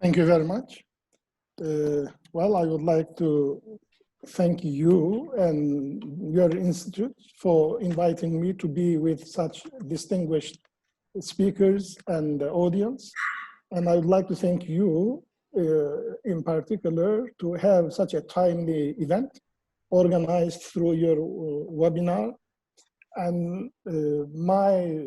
Thank you very much. Well, I would like to thank you and your institute for inviting me to be with such distinguished speakers and audience. And I would like to thank you in particular to have such a timely event organized through your webinar. And my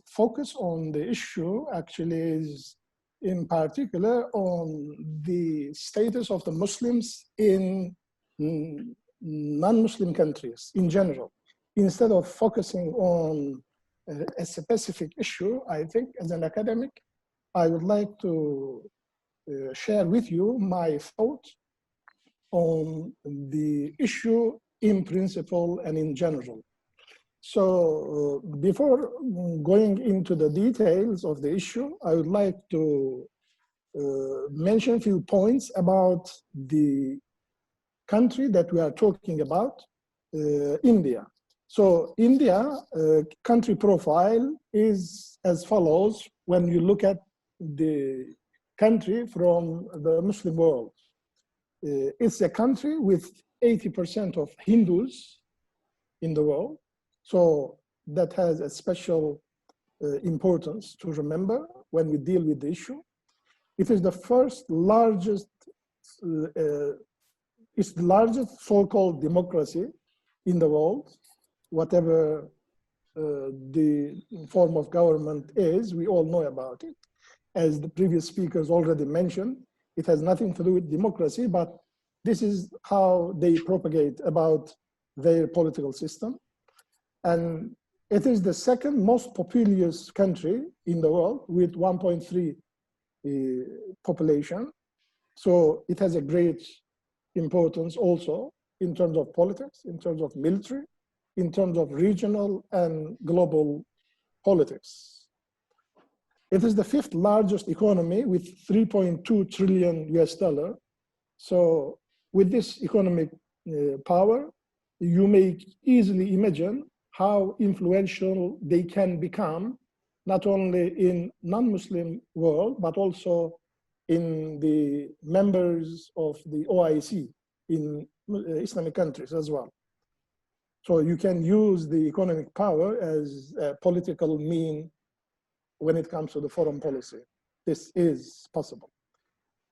focus on the issue actually is in particular on the status of the Muslims in non-Muslim countries in general. Instead of focusing on a specific issue, I think as an academic, I would like to share with you my thoughts on the issue in principle and in general. So before going into the details of the issue, I would like to mention a few points about the country that we are talking about, India. So India country profile is as follows when you look at the country from the Muslim world. It's a country with 80% of Hindus in the world. So that has a special importance to remember when we deal with the issue. It is the first largest, it's the largest so-called democracy in the world. Whatever the form of government is, we all know about it. As the previous speakers already mentioned, it has nothing to do with democracy, but this is how they propagate about their political system. And it is the second most populous country in the world with 1.3 population. So it has a great importance also in terms of politics, in terms of military, in terms of regional and global politics. It is the fifth largest economy with 3.2 trillion US dollar. So with this economic power, you may easily imagine how influential they can become, not only in non-Muslim world, but also in the members of the OIC in Islamic countries as well. So you can use the economic power as a political mean when it comes to the foreign policy. This is possible.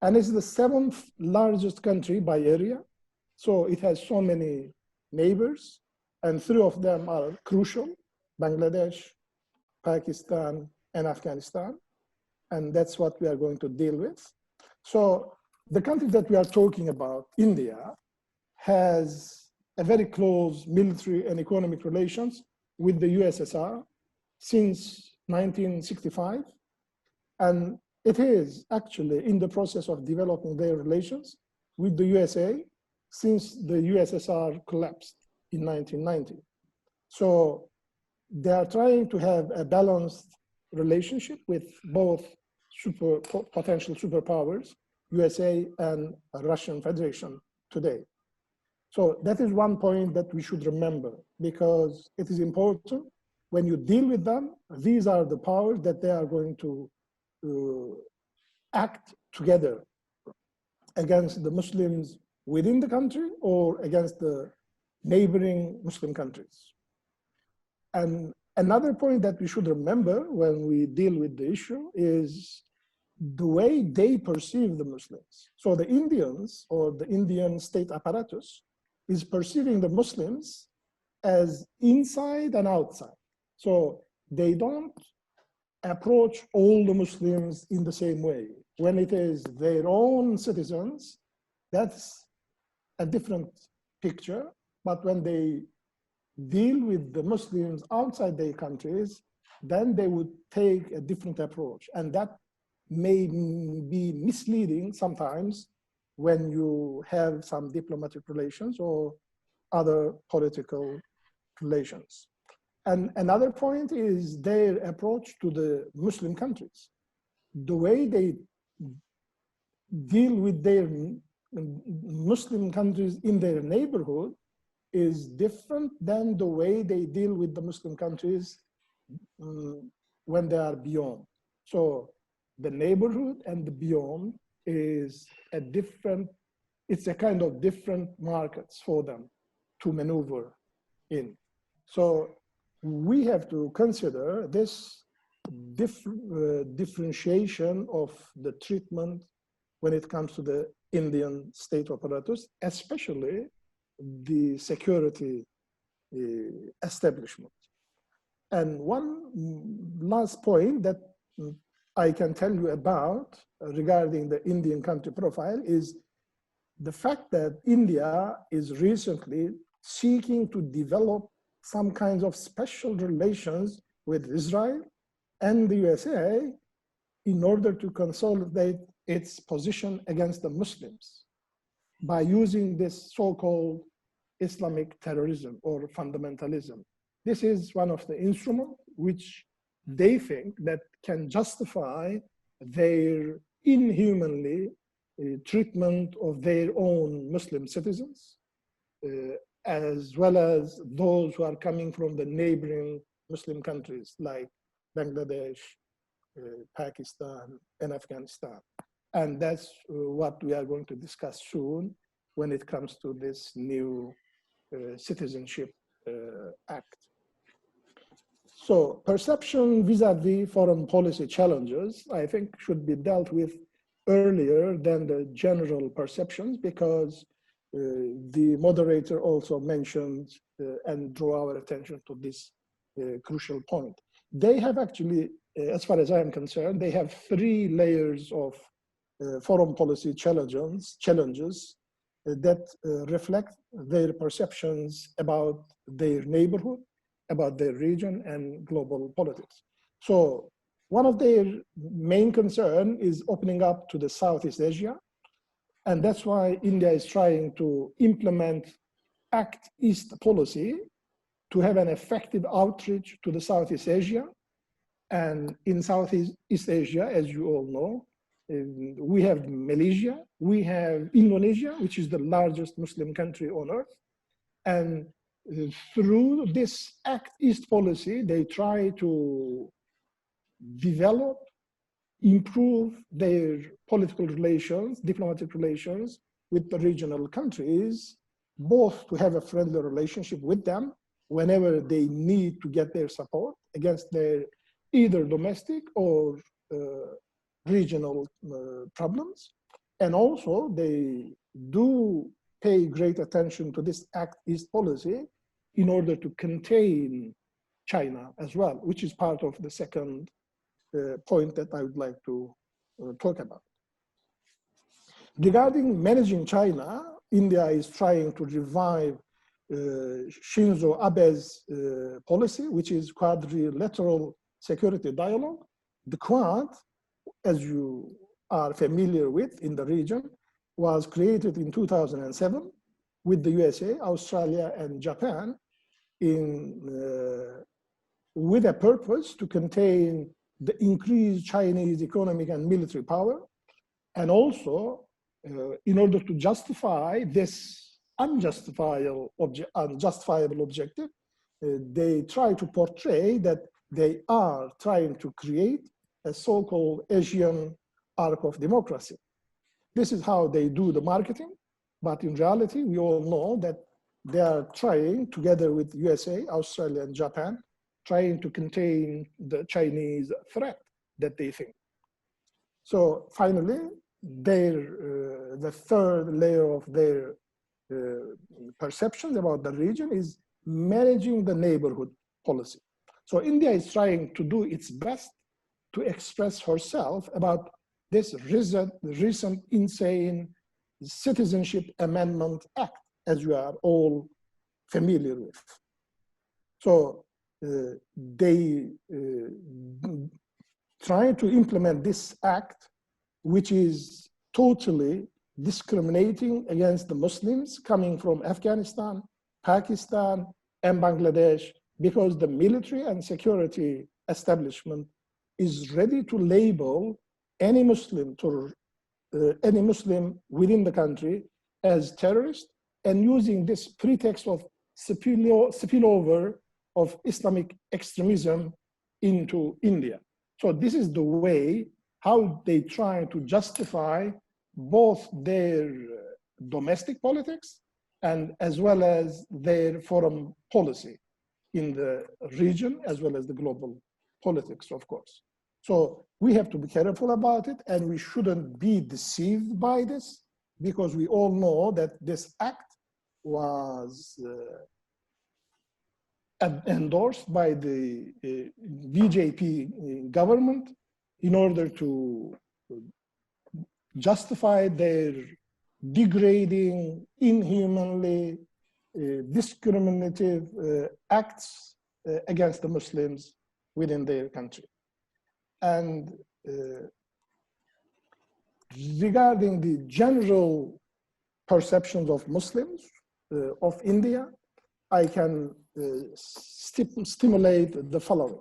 And it's the seventh largest country by area. So it has so many neighbors, and three of them are crucial: Bangladesh, Pakistan, and Afghanistan. And that's what we are going to deal with. So the country that we are talking about, India, has a very close military and economic relations with the USSR since 1965. And it is actually in the process of developing their relations with the USA since the USSR collapsed in 1990. So they are trying to have a balanced relationship with both potential superpowers, USA and Russian Federation today. So that is one point that we should remember, because it is important when you deal with them. These are the powers that they are going to act together against the Muslims within the country or against the neighboring Muslim countries. And another point that we should remember when we deal with the issue is the way they perceive the Muslims. So the Indians, or the Indian state apparatus, is perceiving the Muslims as inside and outside. So they don't approach all the Muslims in the same way. When it is their own citizens, that's a different picture. But when they deal with the Muslims outside their countries, then they would take a different approach. And that may be misleading sometimes when you have some diplomatic relations or other political relations. And another point is their approach to the Muslim countries. The way they deal with their Muslim countries in their neighborhood is different than the way they deal with the Muslim countries when they are beyond. So the neighborhood and the beyond is it's a kind of different markets for them to maneuver in. So we have to consider this differentiation of the treatment when it comes to the Indian state apparatus, especially the security establishment. And one last point that I can tell you about regarding the Indian country profile is the fact that India is recently seeking to develop some kinds of special relations with Israel and the USA in order to consolidate its position against the Muslims by using this so-called Islamic terrorism or fundamentalism. This is one of the instruments which they think that can justify their inhumanly treatment of their own Muslim citizens, as well as those who are coming from the neighboring Muslim countries like Bangladesh, Pakistan, and Afghanistan. And that's what we are going to discuss soon when it comes to this new Citizenship Act. So perception vis-a-vis foreign policy challenges, I think, should be dealt with earlier than the general perceptions, because the moderator also mentioned and drew our attention to this crucial point. They have actually, as far as I am concerned, they have 3 layers of foreign policy challenges that reflect their perceptions about their neighborhood, about their region, and global politics. So one of their main concern is opening up to the Southeast Asia. And that's why India is trying to implement Act East policy to have an effective outreach to the Southeast Asia. And in Southeast Asia, as you all know, we have Malaysia, we have Indonesia, which is the largest Muslim country on earth. And through this Act East policy, they try to develop, improve their political relations, diplomatic relations with the regional countries, both to have a friendly relationship with them whenever they need to get their support against their either domestic or regional problems. And also they do pay great attention to this Act East policy in order to contain China as well, which is part of the second point that I would like to talk about. Regarding managing China, India is trying to revive Shinzo Abe's policy, which is quadrilateral security dialogue. The Quad, as you are familiar with in the region, was created in 2007 with the USA, Australia, and Japan with a purpose to contain the increased Chinese economic and military power, and also in order to justify this unjustifiable objective, they try to portray that they are trying to create a so-called Asian arc of democracy. This is how they do the marketing, but in reality, we all know that they are trying, together with USA, Australia, and Japan, trying to contain the Chinese threat that they think. So finally, the third layer of their perceptions about the region is managing the neighborhood policy. So India is trying to do its best to express herself about this recent insane Citizenship Amendment Act, as you are all familiar with. So they try to implement this act, which is totally discriminating against the Muslims coming from Afghanistan, Pakistan, and Bangladesh, because the military and security establishment is ready to label any Muslim within the country as terrorist, and using this pretext of spillover of Islamic extremism into India. So this is the way how they try to justify both their domestic politics and as well as their foreign policy in the region, as well as the global politics, of course. So we have to be careful about it, and we shouldn't be deceived by this, because we all know that this act was endorsed by the BJP government in order to justify their degrading, inhumanly discriminative acts against the Muslims within their country. And regarding the general perceptions of Muslims of India, I can stimulate the following.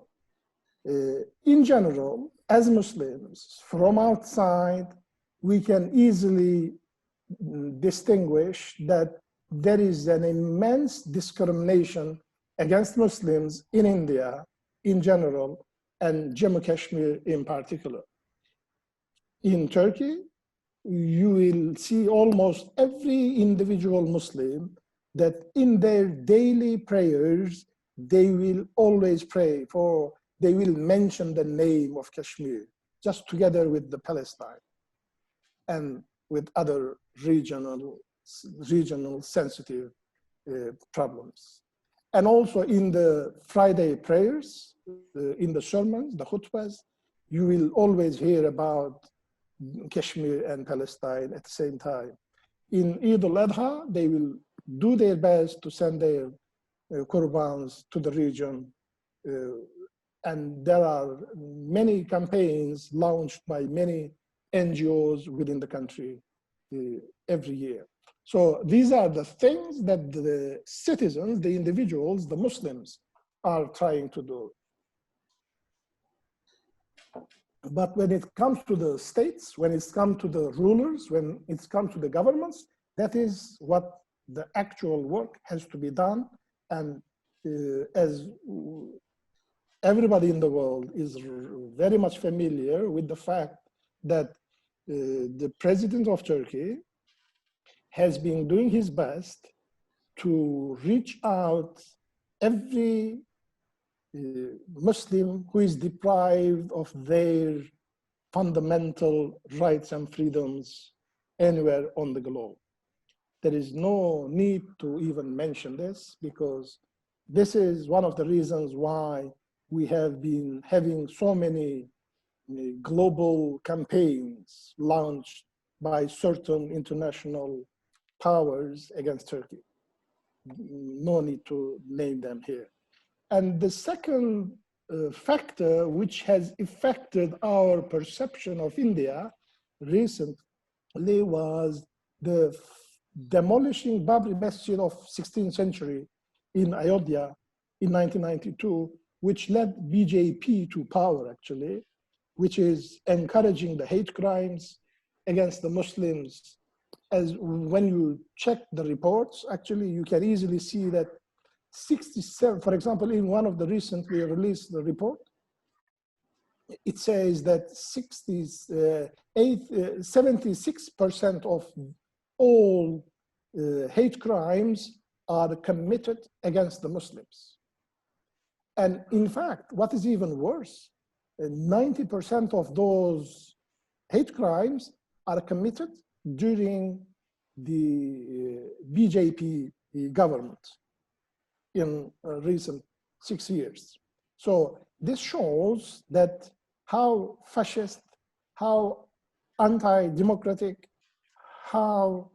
In general, as Muslims, from outside, we can easily distinguish that there is an immense discrimination against Muslims in India in general, and Jammu Kashmir in particular. In Turkey, you will see almost every individual Muslim that in their daily prayers, they will always pray for, they will mention the name of Kashmir, just together with the Palestine and with other regional sensitive problems. And also in the Friday prayers, in the sermons, the khutbahs, you will always hear about Kashmir and Palestine at the same time. In Eid al-Adha, they will do their best to send their qurbans to the region. And there are many campaigns launched by many NGOs within the country every year. So these are the things that the citizens, the individuals, the Muslims are trying to do. But when it comes to the states, when it's come to the rulers, when it's come to the governments, that is what the actual work has to be done. And as everybody in the world is very much familiar with the fact that the president of Turkey has been doing his best to reach out every Muslim who is deprived of their fundamental rights and freedoms anywhere on the globe. There is no need to even mention this, because this is one of the reasons why we have been having so many global campaigns launched by certain international powers against Turkey. No need to name them here. And the second factor which has affected our perception of India recently was the demolishing Babri Masjid of 16th century in Ayodhya in 1992, which led BJP to power actually, which is encouraging the hate crimes against the Muslims. As when you check the reports, actually you can easily see that 67, for example, in one of the recently released report, it says that 76% of all hate crimes are committed against the Muslims. And in fact, what is even worse, 90% of those hate crimes are committed during the BJP government in recent 6 years. So this shows that how fascist, how anti-democratic, how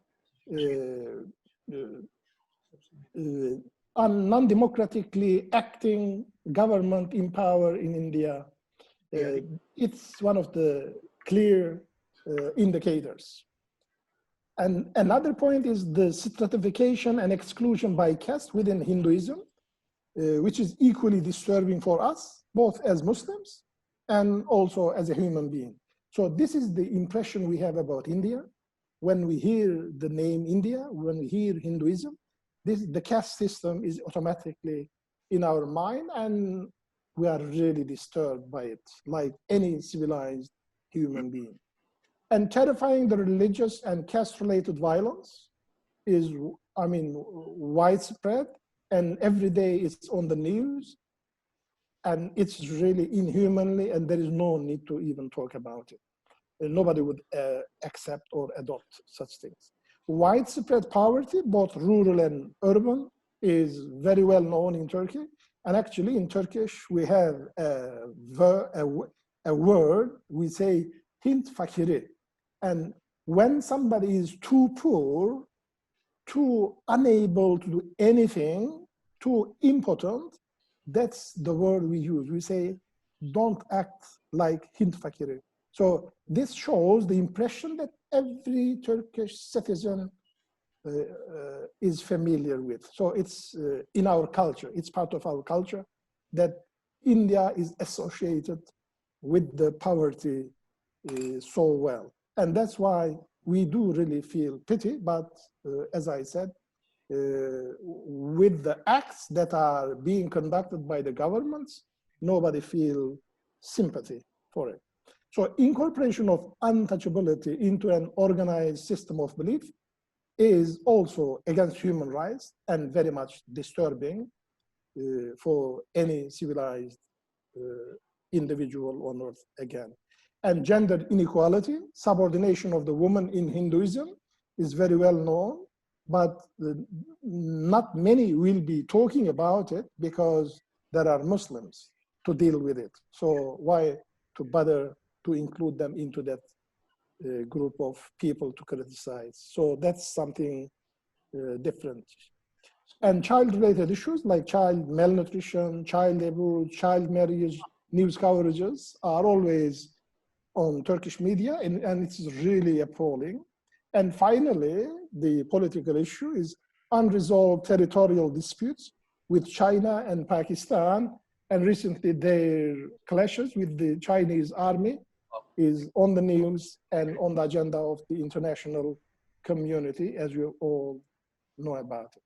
non-democratically acting government in power in India. It's one of the clear indicators. And another point is the stratification and exclusion by caste within Hinduism, which is equally disturbing for us, both as Muslims and also as a human being. So this is the impression we have about India. When we hear the name India, when we hear Hinduism, the caste system is automatically in our mind, and we are really disturbed by it, like any civilized human being. And terrifying the religious and caste-related violence is, I mean, widespread, and every day it's on the news, and it's really inhumanly, and there is no need to even talk about it. And nobody would accept or adopt such things. Widespread poverty, both rural and urban, is very well known in Turkey. And actually in Turkish, we have a word, we say Hint fakiri. And when somebody is too poor, too unable to do anything, too impotent, that's the word we use. We say, don't act like Hint fakiri. So this shows the impression that every Turkish citizen is familiar with. So it's in our culture, it's part of our culture that India is associated with the poverty so well. And that's why we do really feel pity, but as I said, with the acts that are being conducted by the governments, nobody feels sympathy for it. So incorporation of untouchability into an organized system of belief is also against human rights and very much disturbing for any civilized individual on earth again. And gender inequality, subordination of the woman in Hinduism is very well known, but not many will be talking about it because there are Muslims to deal with it. So why to bother to include them into that group of people to criticize? So that's something different. And child-related issues like child malnutrition, child abuse, child marriage, news coverages are always on Turkish media, and it's really appalling. And finally, the political issue is unresolved territorial disputes with China and Pakistan. And recently their clashes with the Chinese army is on the news and on the agenda of the international community, as you all know about it.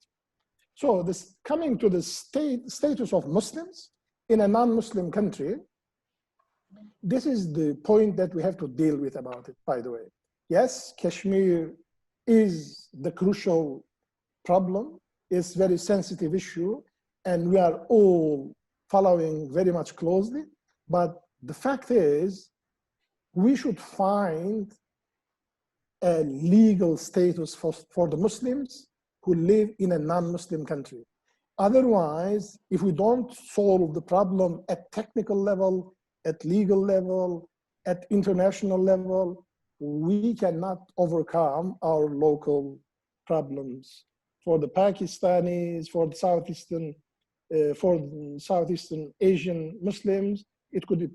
So this coming to the status of Muslims in a non-Muslim country, this is the point that we have to deal with about it, by the way. Yes, Kashmir is the crucial problem. It's a very sensitive issue, and we are all following very much closely. But the fact is, we should find a legal status for the Muslims who live in a non-Muslim country. Otherwise, if we don't solve the problem at technical level, at legal level, at international level, we cannot overcome our local problems. For the Pakistanis, for the Southeastern Asian Muslims, it could be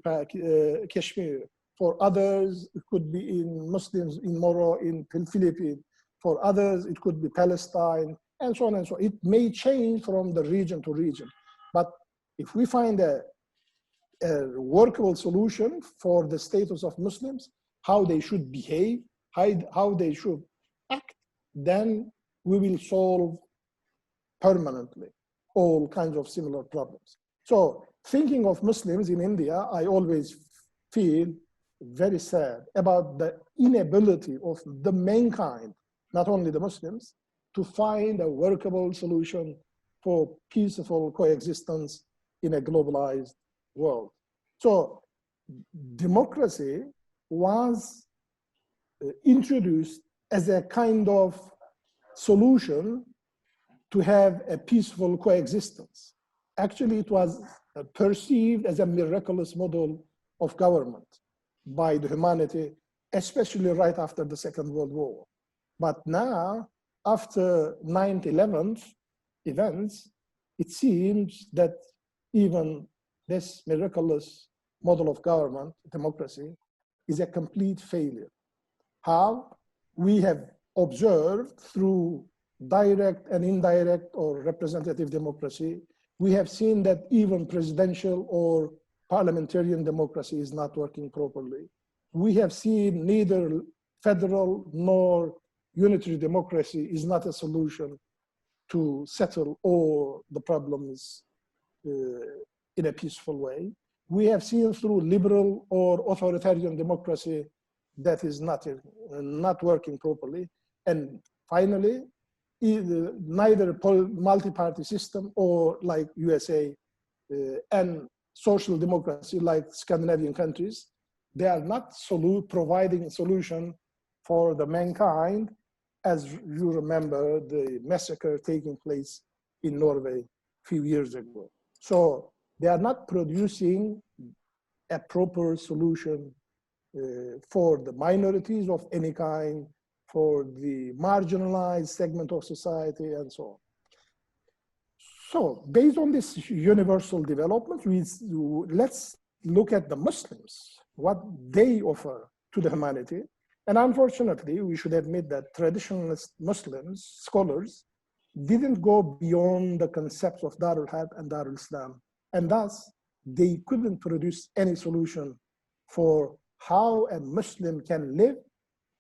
Kashmir. For others, it could be in Muslims in Moro, in Philippines. For others, it could be Palestine, and so on and so on. It may change from the region to region. But if we find a workable solution for the status of Muslims, how they should behave, how they should act, then we will solve permanently all kinds of similar problems. So thinking of Muslims in India, I always feel very sad about the inability of the mankind, not only the Muslims, to find a workable solution for peaceful coexistence in a globalized world. So democracy was introduced as a kind of solution to have a peaceful coexistence. Actually, it was perceived as a miraculous model of government by the humanity, especially right after the Second World War. But now, after 9/11 events, it seems that even this miraculous model of government, democracy, is a complete failure. How? We have observed through direct and indirect or representative democracy, we have seen that even presidential or parliamentarian democracy is not working properly. We have seen neither federal nor unitary democracy is not a solution to settle all the problems in a peaceful way. We have seen through liberal or authoritarian democracy that is not working properly. And finally, neither multi-party system or like USA and social democracy like Scandinavian countries, they are not providing a solution for the mankind, as you remember the massacre taking place in Norway a few years ago. So they are not producing a proper solution for the minorities of any kind, for the marginalized segment of society, and so on. So based on this universal development, let's look at the Muslims, what they offer to the humanity. And unfortunately, we should admit that traditionalist Muslims, scholars, didn't go beyond the concepts of Darul Harb and Darul Islam. And thus, they couldn't produce any solution for how a Muslim can live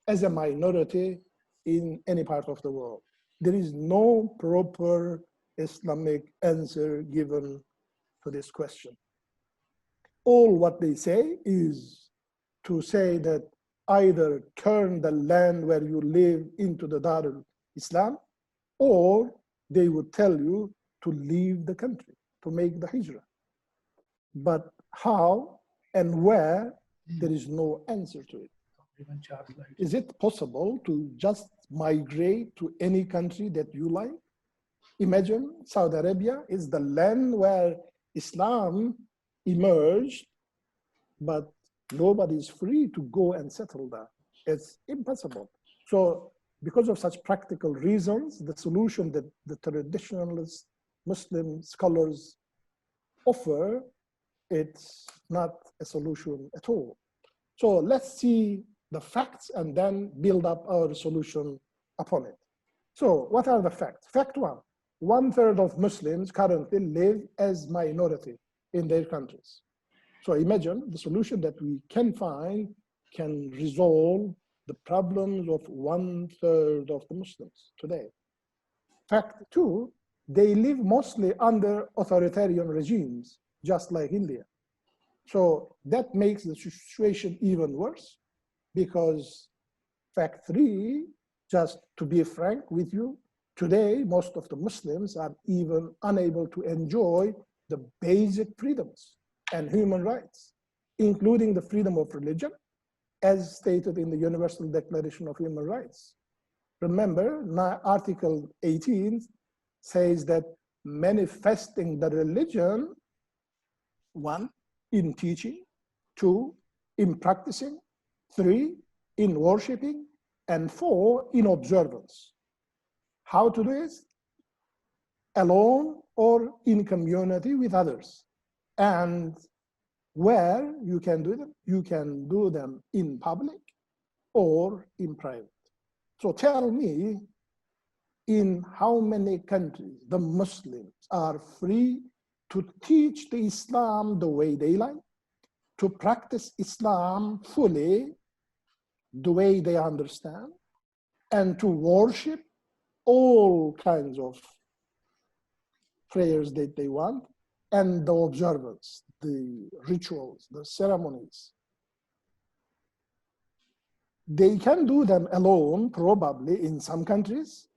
as a minority in any part of the world. There is no proper Islamic answer given to this question. All what they say is to say that either turn the land where you live into the Darul Islam, or they would tell you to leave the country, to make the hijrah. But how and where, there is no answer to it. Is it possible to just migrate to any country that you like? Imagine Saudi Arabia is the land where Islam emerged, but nobody is free to go and settle there. It's impossible. So because of such practical reasons, the solution that the traditionalist Muslim scholars offer, it's not a solution at all. So let's see the facts and then build up our solution upon it. So what are the facts? Fact one, 1/3 of Muslims currently live as minority in their countries. So imagine the solution that we can find can resolve the problems of 1/3 of the Muslims today. Fact two, they live mostly under authoritarian regimes, just like India. So that makes the situation even worse, because fact three, just to be frank with you, today most of the Muslims are even unable to enjoy the basic freedoms and human rights, including the freedom of religion, as stated in the Universal Declaration of Human Rights. Remember, Article 18 says that manifesting the religion, 1, in teaching, 2, in practicing, 3, in worshiping, and 4, in observance. How to do this? Alone or in community with others. And where you can do them? You can do them in public or in private. So tell me, in how many countries the Muslims are free to teach the Islam the way they like, to practice Islam fully the way they understand, and to worship all kinds of prayers that they want, and the observance, the rituals, the ceremonies. They can do them alone, probably in some countries,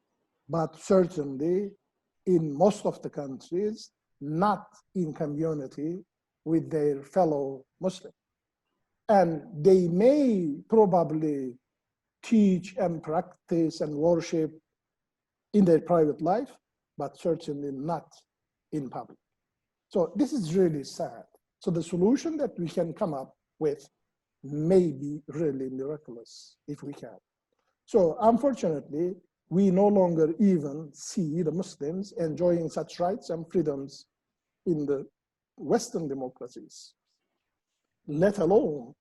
but certainly in most of the countries, not in community with their fellow Muslims. And they may probably teach and practice and worship in their private life, but certainly not in public. So this is really sad. So the solution that we can come up with may be really miraculous if we can. So unfortunately, we no longer even see the Muslims enjoying such rights and freedoms in the Western democracies, let alone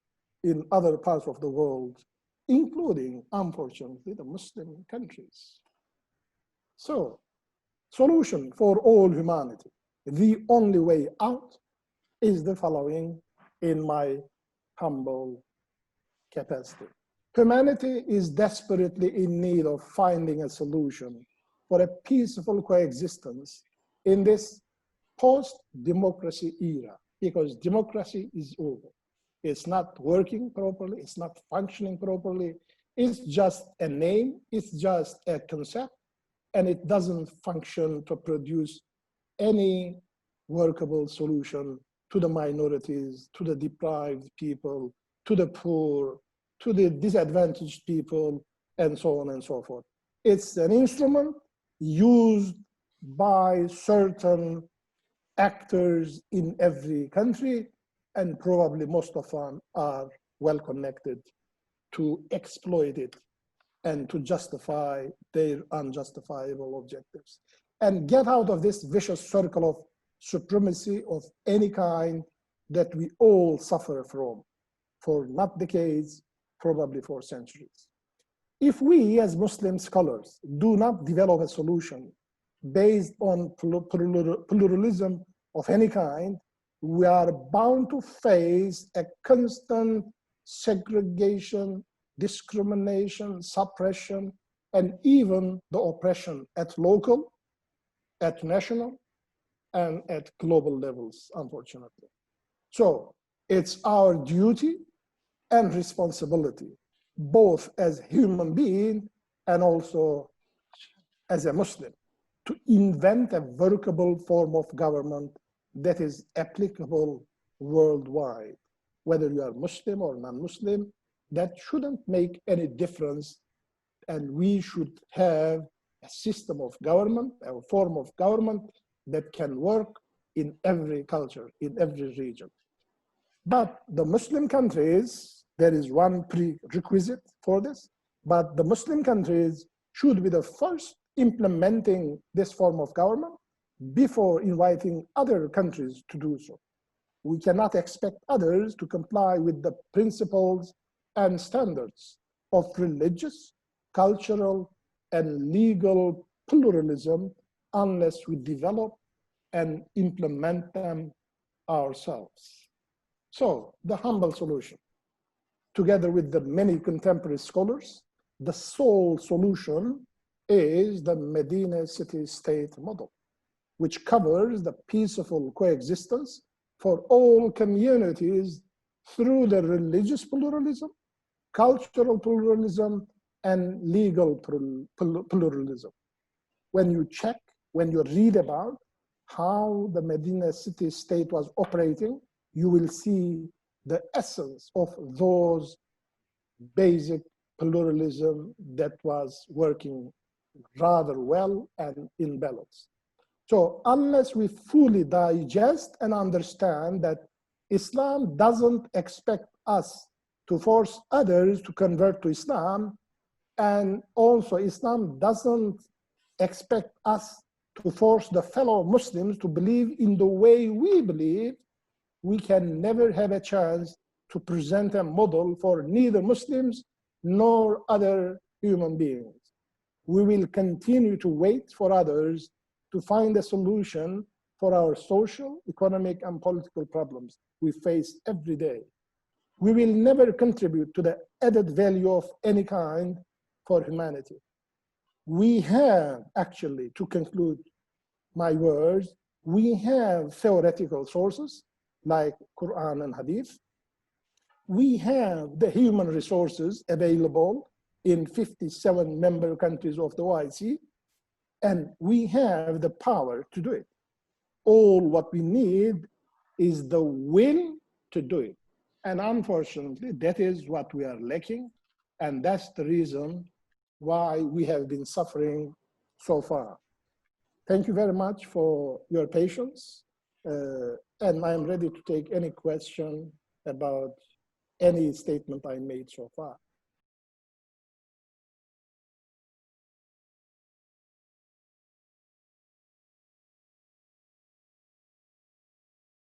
in other parts of the world, including, unfortunately, the Muslim countries. So, solution for all humanity, the only way out is the following in my humble capacity. Humanity is desperately in need of finding a solution for a peaceful coexistence in this post-democracy era, because democracy is over. It's not working properly. It's not functioning properly. It's just a name. It's just a concept. And it doesn't function to produce any workable solution to the minorities, to the deprived people, to the poor, to the disadvantaged people, and so on and so forth. It's an instrument used by certain actors in every country, and probably most of them are well connected to exploit it and to justify their unjustifiable objectives. And get out of this vicious circle of supremacy of any kind that we all suffer from for not decades, probably for centuries. If we as Muslim scholars do not develop a solution based on pluralism of any kind, we are bound to face a constant segregation, discrimination, suppression, and even the oppression at local, at national, and at global levels, unfortunately. So it's our duty and responsibility, both as human being and also as a Muslim, to invent a workable form of government that is applicable worldwide. Whether you are Muslim or non-Muslim, that shouldn't make any difference. And we should have a system of government, a form of government that can work in every culture, in every region. But the Muslim countries, there is one prerequisite for this, but the Muslim countries should be the first implementing this form of government before inviting other countries to do so. We cannot expect others to comply with the principles and standards of religious, cultural, and legal pluralism unless we develop and implement them ourselves. So the humble solution, together with the many contemporary scholars, the sole solution is the Medina city-state model, which covers the peaceful coexistence for all communities through the religious pluralism, cultural pluralism, and legal pluralism. When you check, when you read about how the Medina city-state was operating, you will see the essence of those basic pluralism that was working rather well and in balance. So unless we fully digest and understand that Islam doesn't expect us to force others to convert to Islam, and also Islam doesn't expect us to force the fellow Muslims to believe in the way we believe, we can never have a chance to present a model for neither Muslims nor other human beings. We will continue to wait for others to find a solution for our social, economic, and political problems we face every day. We will never contribute to the added value of any kind for humanity. We have actually, to conclude my words, we have theoretical sources like Quran and Hadith. We have the human resources available in 57 member countries of the OIC, and we have the power to do it. All what we need is the will to do it. And unfortunately, that is what we are lacking. And that's the reason why we have been suffering so far. Thank you very much for your patience. And I'm ready to take any question about any statement I made so far.